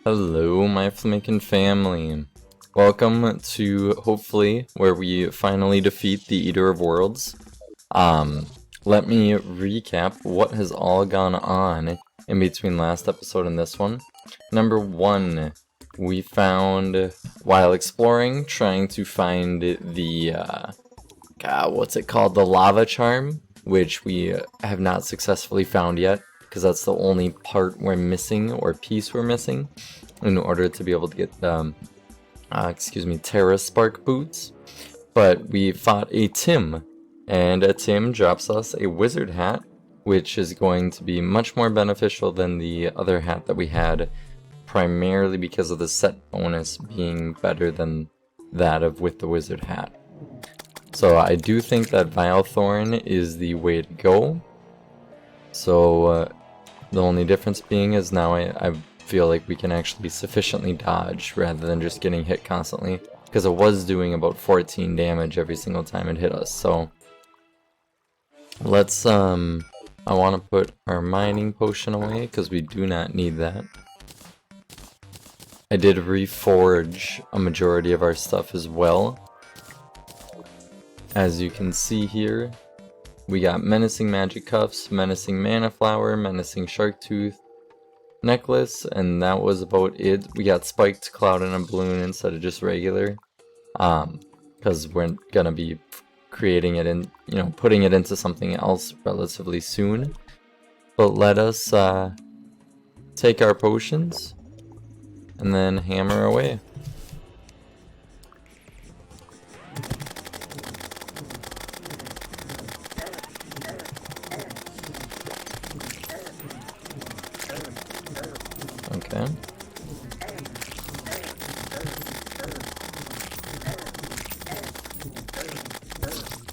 Hello, my Flaminkin family. Welcome to, hopefully, where we finally defeat the Eater of Worlds. Let me recap what has all gone on in between last episode and this one. Number one, we found, while exploring, trying to find the, what's it called? The lava charm, which we have not successfully found yet, because that's the only part we're missing, or piece we're missing, in order to be able to get, Terra Spark boots. But we fought a Tim, and a Tim drops us a wizard hat, which is going to be much more beneficial than the other hat that we had, primarily because of the set bonus being better than that of with the wizard hat. So I do think that Vilethorn is the way to go. So the only difference being is now I feel like we can actually sufficiently dodge rather than just getting hit constantly, because it was doing about 14 damage every single time it hit us. So let's I want to put our mining potion away because we do not need that. I did reforge a majority of our stuff as well. As you can see here, we got Menacing Magic Cuffs, Menacing Mana Flower, Menacing Shark Tooth, Necklace, and that was about it. We got Spiked Cloud and a Balloon instead of just regular, because we're gonna be creating it in, putting it into something else relatively soon. But let us take our potions and then hammer away. Okay.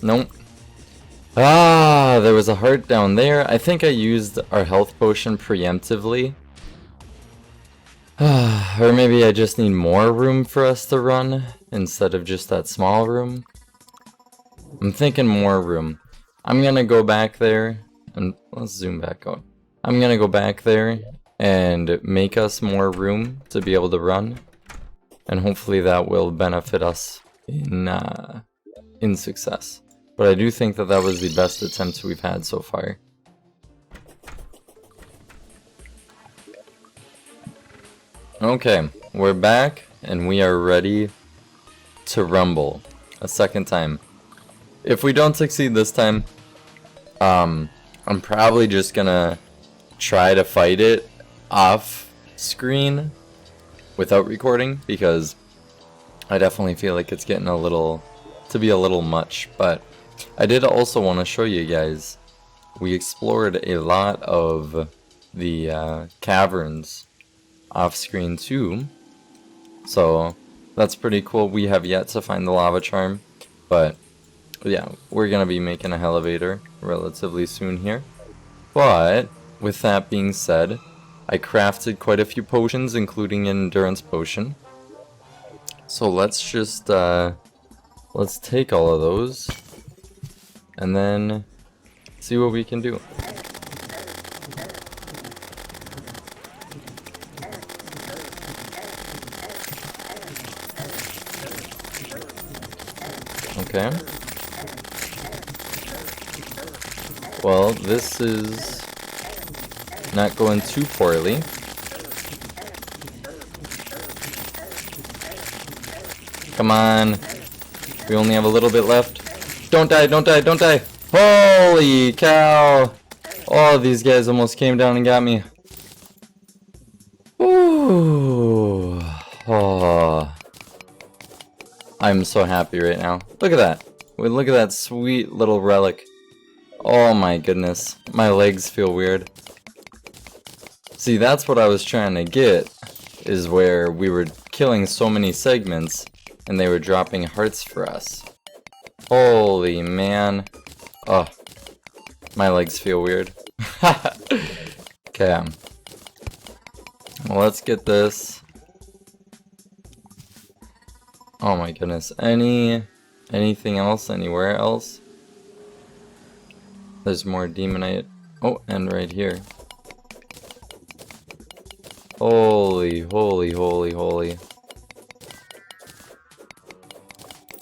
Nope. Ah, there was a heart down there. I think I used our health potion preemptively. Or maybe I just need more room for us to run instead of just that small room. I'm thinking more room. I'm gonna go back there and let's zoom back out. I'm gonna go back there and make us more room to be able to run, and hopefully that will benefit us in success. But I do think that that was the best attempt we've had so far. Okay, we're back and we are ready to rumble a second time. If we don't succeed this time, I'm probably just gonna try to fight it off screen without recording, because I definitely feel like it's getting a little much. But I did also want to show you guys, we explored a lot of the caverns off screen too, so that's pretty cool. We have yet to find the lava charm, but yeah, we're gonna be making a elevator relatively soon here. But with that being said, I crafted quite a few potions, including an endurance potion. So let's just let's take all of those and then see what we can do. Okay. Well, this is not going too poorly. Come on. We only have a little bit left. Don't die, don't die, don't die. Holy cow. Oh, these guys almost came down and got me. Ooh. Oh. I'm so happy right now. Look at that. Look at that sweet little relic. Oh my goodness. My legs feel weird. See, that's what I was trying to get, is where we were killing so many segments and they were dropping hearts for us. Holy man. Oh, my legs feel weird. Okay. Well, let's get this. Oh my goodness. Anything else? Anywhere else? There's more demonite. Oh, and right here. Holy, holy, holy, holy.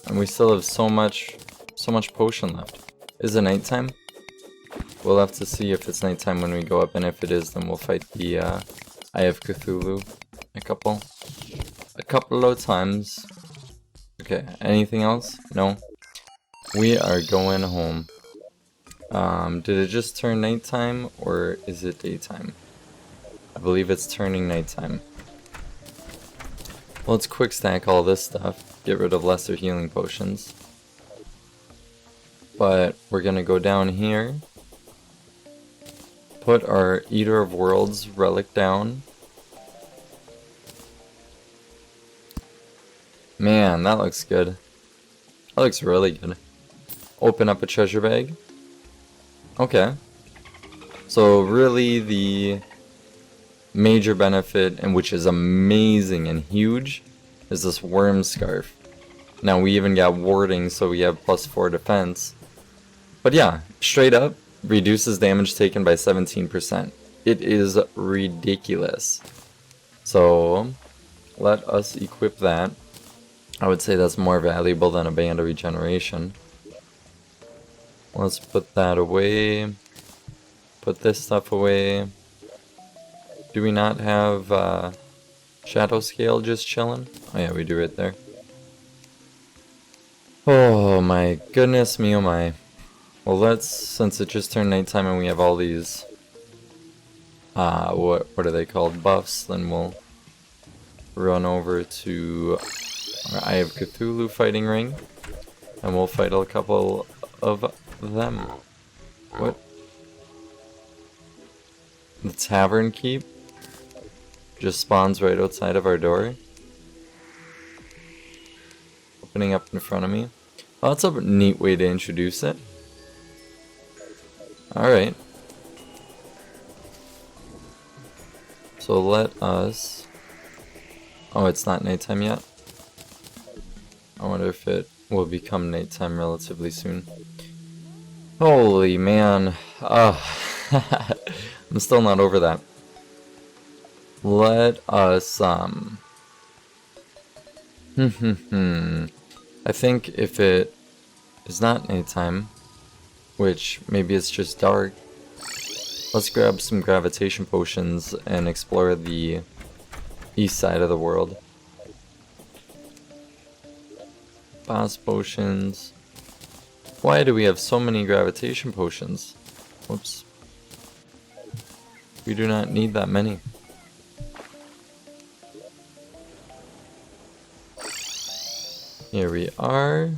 And we still have so much potion left. Is it nighttime? We'll have to see if it's nighttime when we go up, and if it is, then we'll fight the Eye of Cthulhu a couple of times. Okay, anything else? No? We are going home. Did it just turn nighttime, or is it daytime? I believe it's turning nighttime. Well, let's quick stack all this stuff. Get rid of lesser healing potions. But we're gonna go down here. Put our Eater of Worlds relic down. Man, that looks good. That looks really good. Open up a treasure bag. Okay. So really the major benefit, and which is amazing and huge, is this worm scarf. Now we even got warding, so we have +4 defense. But yeah, straight up, reduces damage taken by 17%. It is ridiculous. So let us equip that. I would say that's more valuable than a band of regeneration. Let's put that away. Put this stuff away. Do we not have Shadow Scale just chilling? Oh yeah, we do right there. Oh my goodness me, oh my. Well, let's, since it just turned nighttime and we have all these, what are they called, buffs, then we'll run over to our Eye of Cthulhu fighting ring, and we'll fight a couple of them. What? The Tavern Keep just spawns right outside of our door. Opening up in front of me. Oh, that's a neat way to introduce it. Alright. So let us... Oh, it's not nighttime yet? I wonder if it will become nighttime relatively soon. Holy man. I'm still not over that. Let us, I think if it is not nighttime, which maybe it's just dark, let's grab some gravitation potions and explore the east side of the world. Boss potions. Why do we have so many gravitation potions? Whoops. We do not need that many. Here we are.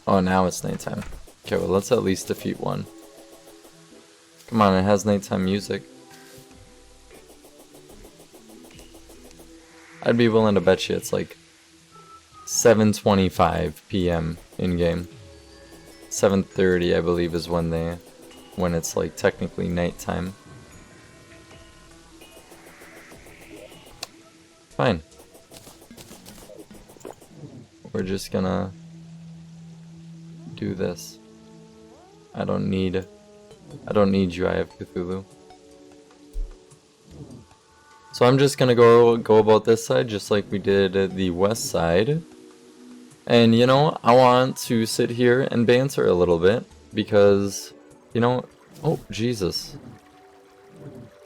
Oh, now it's nighttime. Okay, well, let's at least defeat one. Come on, it has nighttime music. I'd be willing to bet you it's like 7:25 p.m. in game. 7:30, I believe, is when it's like technically nighttime. Fine. We're just gonna do this. I don't need you, Eye of Cthulhu. So I'm just gonna go about this side just like we did the west side. And you know, I want to sit here and banter a little bit because, you know, oh Jesus.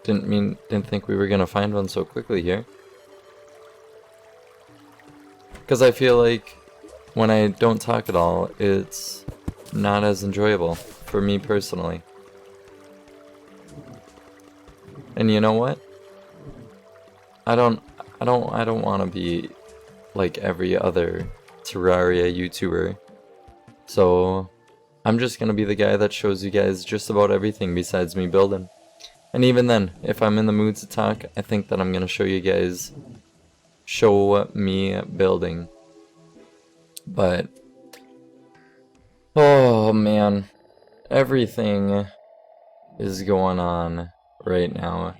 Didn't think we were gonna find one so quickly here. Because I feel like when I don't talk at all, it's not as enjoyable for me personally. And you know what? I don't want to be like every other Terraria YouTuber. So I'm just gonna be the guy that shows you guys just about everything besides me building. And even then, if I'm in the mood to talk, I think that I'm gonna show me building. But oh man, everything is going on right now,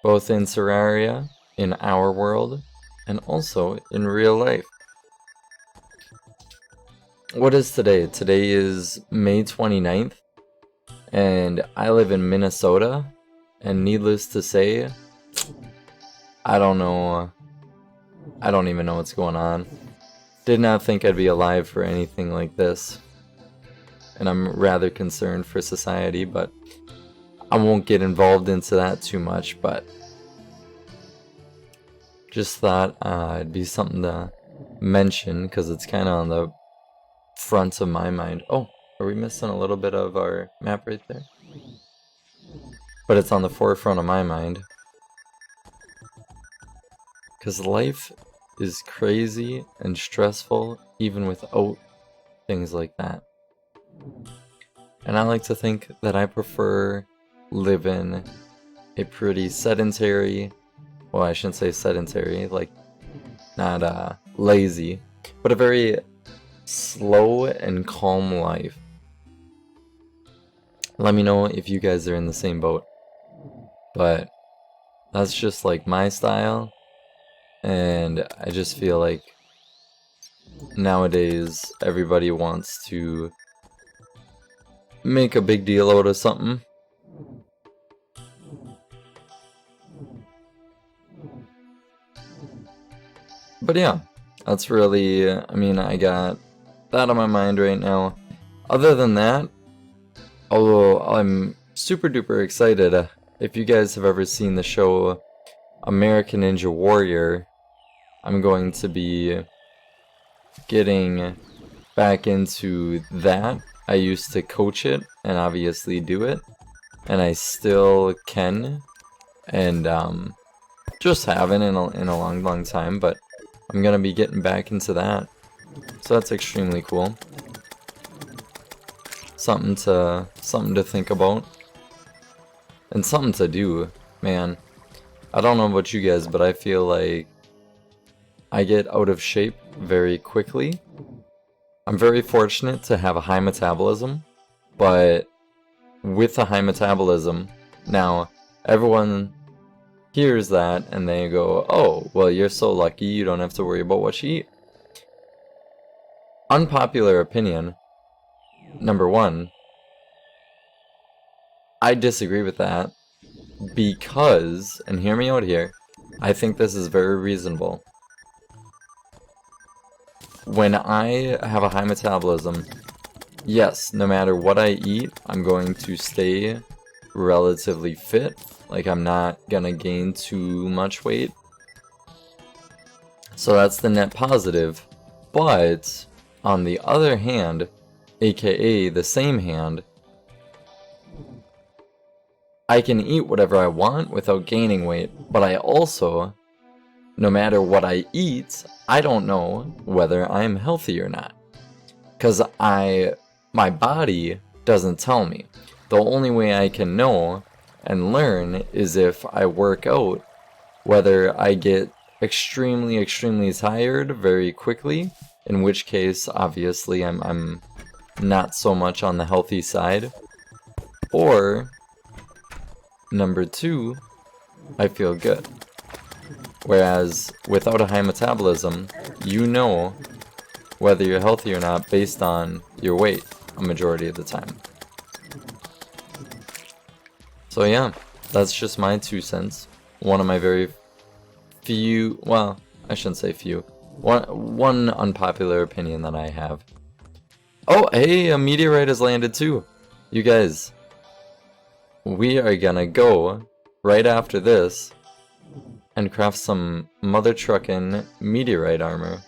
both in Terraria, in our world, and also in real life. What is today? Today is May 29th, and I live in Minnesota, And needless to say, I don't know. I don't even know what's going on. Did not think I'd be alive for anything like this. And I'm rather concerned for society, but I won't get involved into that too much, but just thought it'd be something to mention because it's kind of on the front of my mind. Oh, are we missing a little bit of our map right there? But it's on the forefront of my mind. Because life is crazy and stressful even without things like that. And I like to think that I prefer living a pretty sedentary, well, I shouldn't say sedentary, like not lazy, but a very slow and calm life. Let me know if you guys are in the same boat. But that's just like my style, and I just feel like nowadays everybody wants to make a big deal out of something. But yeah, that's really, I mean, I got that on my mind right now. Other than that, although I'm super duper excited, if you guys have ever seen the show American Ninja Warrior, I'm going to be getting back into that. I used to coach it and obviously do it, and I still can, and just haven't in a long time, but I'm gonna be getting back into that, so that's extremely cool. Something to think about, and something to do, man. I don't know about you guys, but I feel like I get out of shape very quickly. I'm very fortunate to have a high metabolism, but with a high metabolism, now everyone hears that and they go, oh, well, you're so lucky you don't have to worry about what you eat. Unpopular opinion, number one, I disagree with that because, and hear me out here, I think this is very reasonable. When I have a high metabolism, yes, no matter what I eat, I'm going to stay relatively fit. Like, I'm not gonna gain too much weight. So that's the net positive. But, on the other hand, aka the same hand, I can eat whatever I want without gaining weight, but I also, no matter what I eat, I don't know whether I'm healthy or not. Because my body doesn't tell me. The only way I can know and learn is if I work out, whether I get extremely tired very quickly, in which case obviously I'm not so much on the healthy side, or number two, I feel good. Whereas without a high metabolism, you know whether you're healthy or not based on your weight a majority of the time. So yeah, that's just my 2 cents. One of my very few, well, I shouldn't say few, one unpopular opinion that I have. Oh, hey, a meteorite has landed too. You guys, we are gonna go right after this and craft some mother truckin' meteorite armor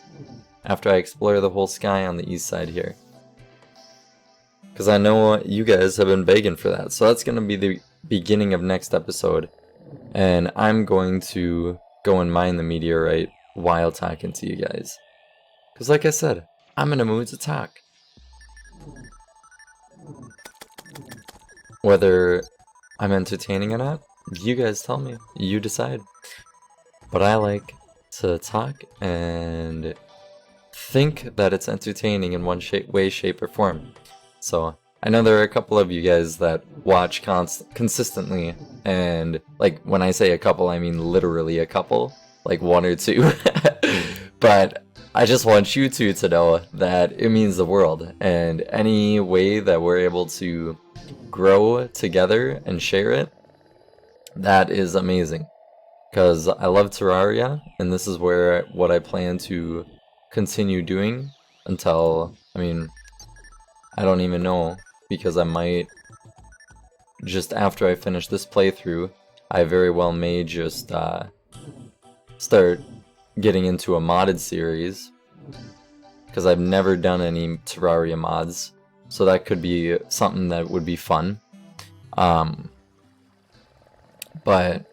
after I explore the whole sky on the east side here. Because I know you guys have been begging for that. So that's going to be the beginning of next episode. And I'm going to go and mine the meteorite while talking to you guys. Because like I said, I'm in a mood to talk. Whether I'm entertaining or not, you guys tell me. You decide. But I like to talk and think that it's entertaining in one way, shape, or form. So I know there are a couple of you guys that watch consistently, and like when I say a couple, I mean literally a couple, like 1 or 2. But I just want you two to know that it means the world, and any way that we're able to grow together and share it, that is amazing. Because I love Terraria, and this is where what I plan to continue doing until, I mean, I don't even know, because I might, just after I finish this playthrough, I very well may just start getting into a modded series, because I've never done any Terraria mods, so that could be something that would be fun. But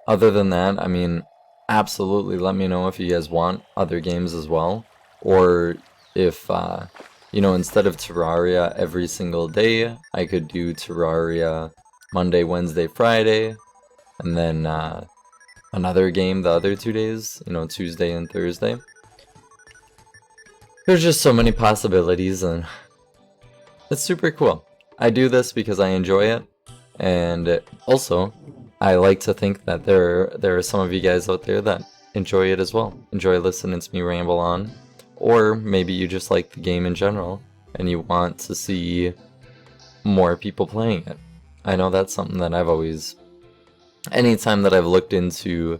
other than that, I mean, absolutely let me know if you guys want other games as well, or if, you know, instead of Terraria every single day, I could do Terraria Monday, Wednesday, Friday, and then another game the other 2 days, you know, Tuesday and Thursday. There's just so many possibilities, and it's super cool. I do this because I enjoy it, and also, I like to think that there are some of you guys out there that enjoy it as well. Enjoy listening to me ramble on. Or maybe you just like the game in general, and you want to see more people playing it. I know that's something that I've always... Anytime that I've looked into...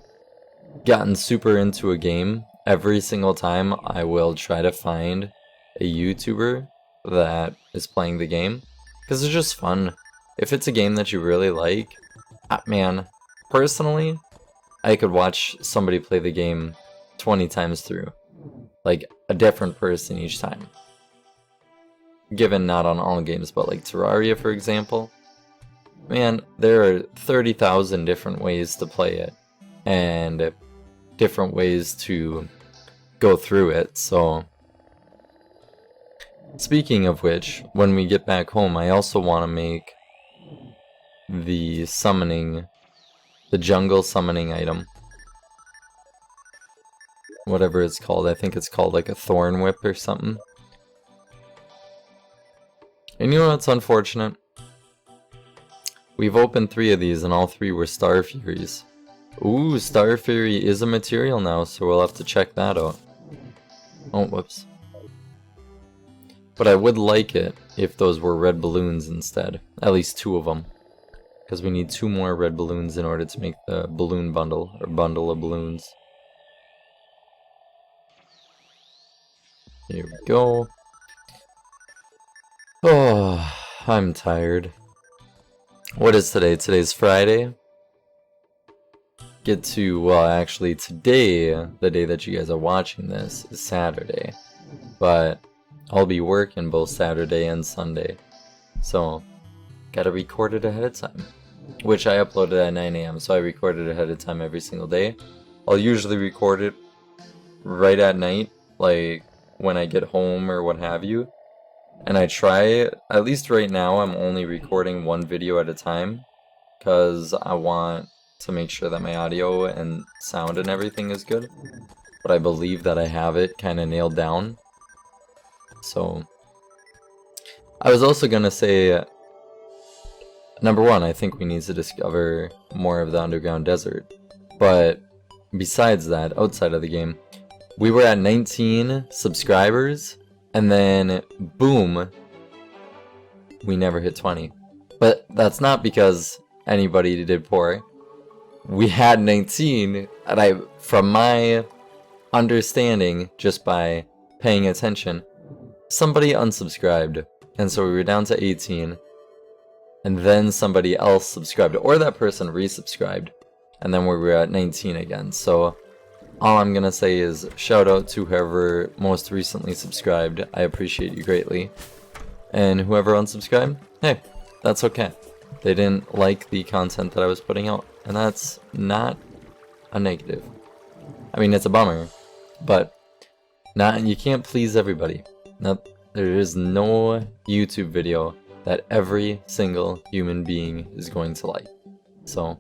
gotten super into a game, every single time I will try to find a YouTuber that is playing the game. Because it's just fun. If it's a game that you really like, man, personally, I could watch somebody play the game 20 times through. Like, a different person each time. Given not on all games, but like Terraria, for example. Man, there are 30,000 different ways to play it. And different ways to go through it, so... Speaking of which, when we get back home, I also want to make the summoning, the jungle summoning item. Whatever it's called, I think it's called like a thorn whip or something. And you know what's unfortunate? We've opened 3 of these and all 3 were Star Furies. Ooh, Star Fury is a material now, so we'll have to check that out. Oh, whoops. But I would like it if those were red balloons instead. At least 2 of them. Because we need 2 more red balloons in order to make the balloon bundle, or bundle of balloons. Here we go. Oh, I'm tired. What is today? Today's Friday. Get to, well, actually today, the day that you guys are watching this, is Saturday. But I'll be working both Saturday and Sunday. So, gotta record it ahead of time. Which I uploaded at 9 AM, so I record it ahead of time every single day. I'll usually record it right at night, like when I get home or what have you. And I try, at least right now, I'm only recording 1 video at a time. Because I want to make sure that my audio and sound and everything is good. But I believe that I have it kind of nailed down. So, I was also gonna say, number 1, I think we need to discover more of the underground desert. But besides that, outside of the game, we were at 19 subscribers, and then boom, we never hit 20. But that's not because anybody did poor. We had 19, and from my understanding, just by paying attention, somebody unsubscribed, and so we were down to 18, and then somebody else subscribed, or that person resubscribed, and then we were at 19 again. So all I'm gonna say is shout out to whoever most recently subscribed. I appreciate you greatly. And whoever unsubscribed, hey, that's okay. They didn't like the content that I was putting out, and that's not a negative. I mean, it's a bummer, but you can't please everybody. Nope, there is no YouTube video that every single human being is going to like. So,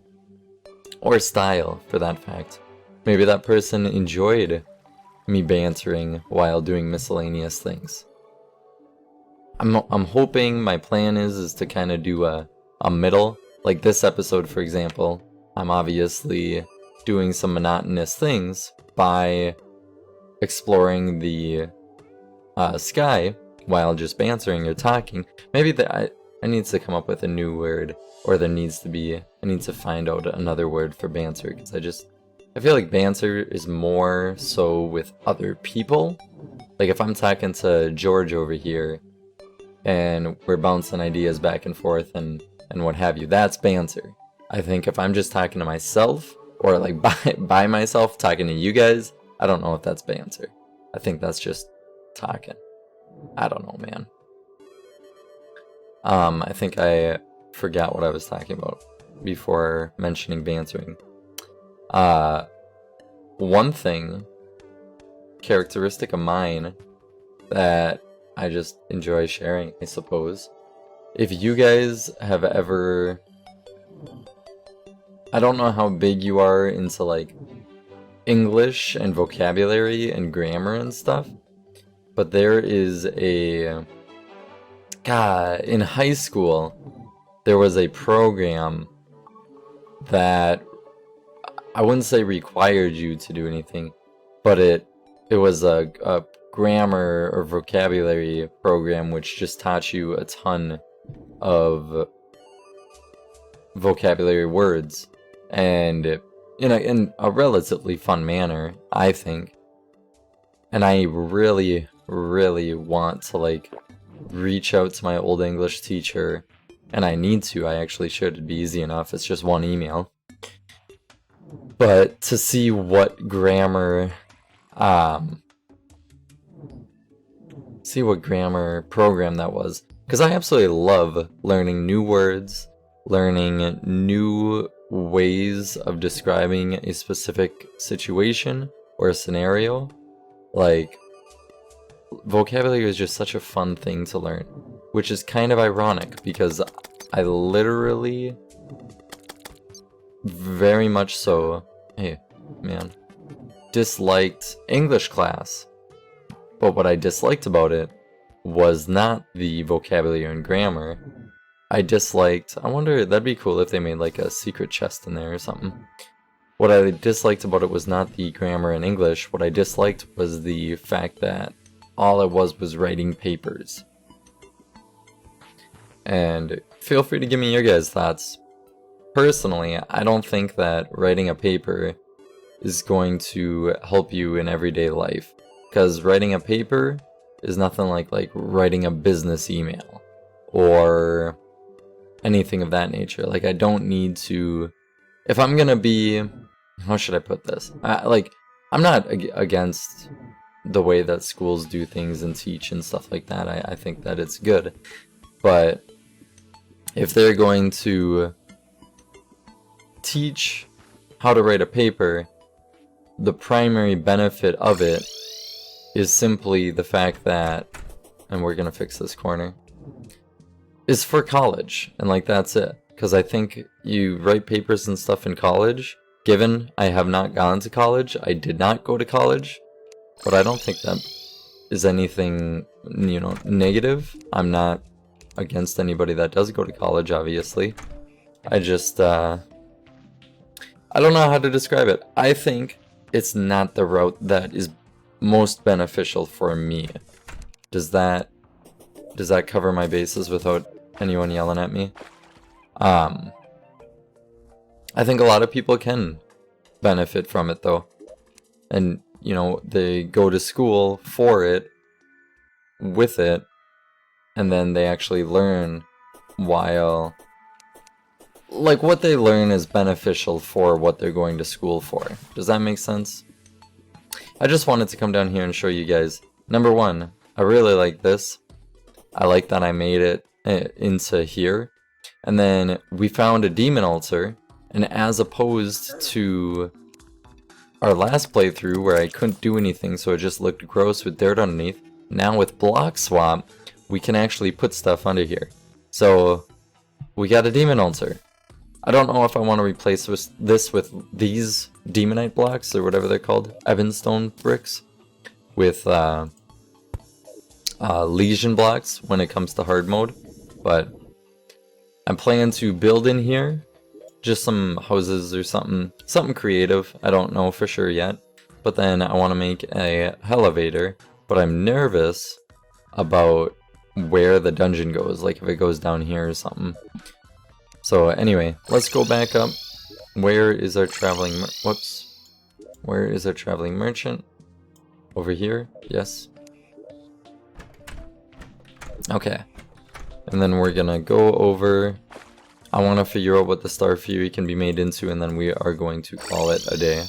or style, for that fact. Maybe that person enjoyed me bantering while doing miscellaneous things. I'm hoping, my plan is to kind of do a middle. Like this episode, for example, I'm obviously doing some monotonous things by exploring the sky while just bantering or talking. Maybe I need to come up with a new word, or I need to find out another word for banter, because I feel like banter is more so with other people. Like if I'm talking to George over here, and we're bouncing ideas back and forth and what have you, that's banter. I think if I'm just talking to myself, or like by myself talking to you guys, I don't know if that's banter. I think that's just talking. I don't know, man. I think I forgot what I was talking about before mentioning bantering. One characteristic of mine that I just enjoy sharing, I suppose. If you guys have ever... I don't know how big you are into like English and vocabulary and grammar and stuff, but there is a... God, in high school, there was a program that I wouldn't say required you to do anything, but it was a grammar or vocabulary program which just taught you a ton of vocabulary words, and in a relatively fun manner, I think. And I really, really want to like reach out to my old English teacher, and I need to. I actually should. It'd be easy enough. It's just one email. But to see what grammar program that was, because I absolutely love learning new words, learning new ways of describing a specific situation or a scenario. Like, vocabulary is just such a fun thing to learn, which is kind of ironic because I literally very much so, hey man, disliked English class. But what I disliked about it was not the vocabulary and grammar. I wonder, that'd be cool if they made like a secret chest in there or something. What I disliked about it was not the grammar in English. What I disliked was the fact that all it was writing papers. And feel free to give me your guys' thoughts. Personally, I don't think that writing a paper is going to help you in everyday life. Because writing a paper is nothing like writing a business email or anything of that nature. Like, I don't need to... If I'm gonna be... How should I put this? I'm not against the way that schools do things and teach and stuff like that. I think that it's good. But if they're going to teach how to write a paper, the primary benefit of it is simply the fact that, and we're gonna fix this corner, is for college, and like that's it. Because I think you write papers and stuff in college. Given I have not gone to college, I did not go to college, but I don't think that is anything, negative. I'm not against anybody that does go to college, obviously. I just, I don't know how to describe it. I think it's not the route that is most beneficial for me. Does that cover my bases without anyone yelling at me? I think a lot of people can benefit from it though. And, they go to school for it, with it, and then they actually learn while... Like, what they learn is beneficial for what they're going to school for. Does that make sense? I just wanted to come down here and show you guys. Number one, I really like this. I like that I made it into here. And then we found a demon altar. And as opposed to our last playthrough where I couldn't do anything, so it just looked gross with dirt underneath, now with block swap, we can actually put stuff under here. So we got a demon altar. I don't know if I want to replace this with these demonite blocks, or whatever they're called, Evanstone bricks, with legion blocks when it comes to hard mode, but I'm planning to build in here just some houses or something creative. I don't know for sure yet, but then I want to make a elevator, but I'm nervous about where the dungeon goes, like if it goes down here or something. So anyway, let's go back up. Where is our traveling whoops. Where is our traveling merchant? Over here? Yes. Okay. And then we're gonna go over. I want to figure out what the Star Fury can be made into, and then we are going to call it a day.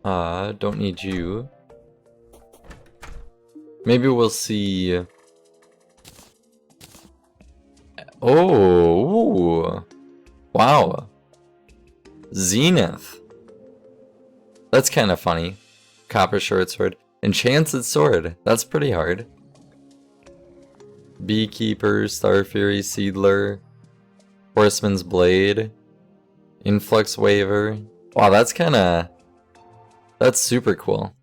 Don't need you. Maybe we'll see. Oh, ooh. Wow. Zenith. That's kind of funny. Copper short sword. Enchanted sword. That's pretty hard. Beekeeper, Star Fury, Seedler, Horseman's Blade, Influx Waver. Wow, that's super cool.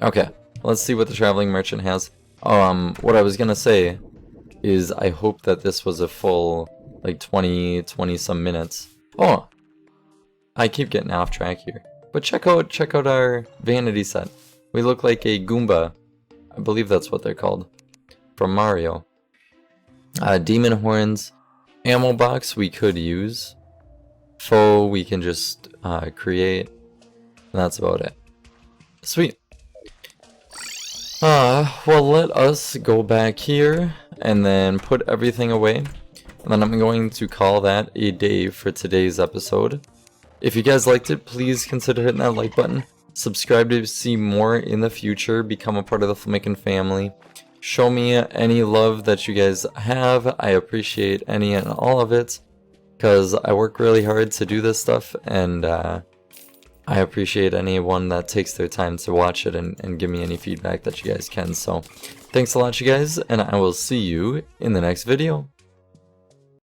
Okay, let's see what the traveling merchant has. What I was gonna say is I hope that this was a full, like 20 some minutes. Oh, I keep getting off track here. But check out our vanity set. We look like a Goomba. I believe that's what they're called. From Mario. Demon horns. Ammo box we could use. Foe we can just create. And that's about it. Sweet. Well, let us go back here and then put everything away. And then I'm going to call that a day for today's episode. If you guys liked it, please consider hitting that like button. Subscribe to see more in the future. Become a part of the Flammakin family. Show me any love that you guys have. I appreciate any and all of it, because I work really hard to do this stuff, and I appreciate anyone that takes their time to watch it and give me any feedback that you guys can. So thanks a lot, you guys, and I will see you in the next video.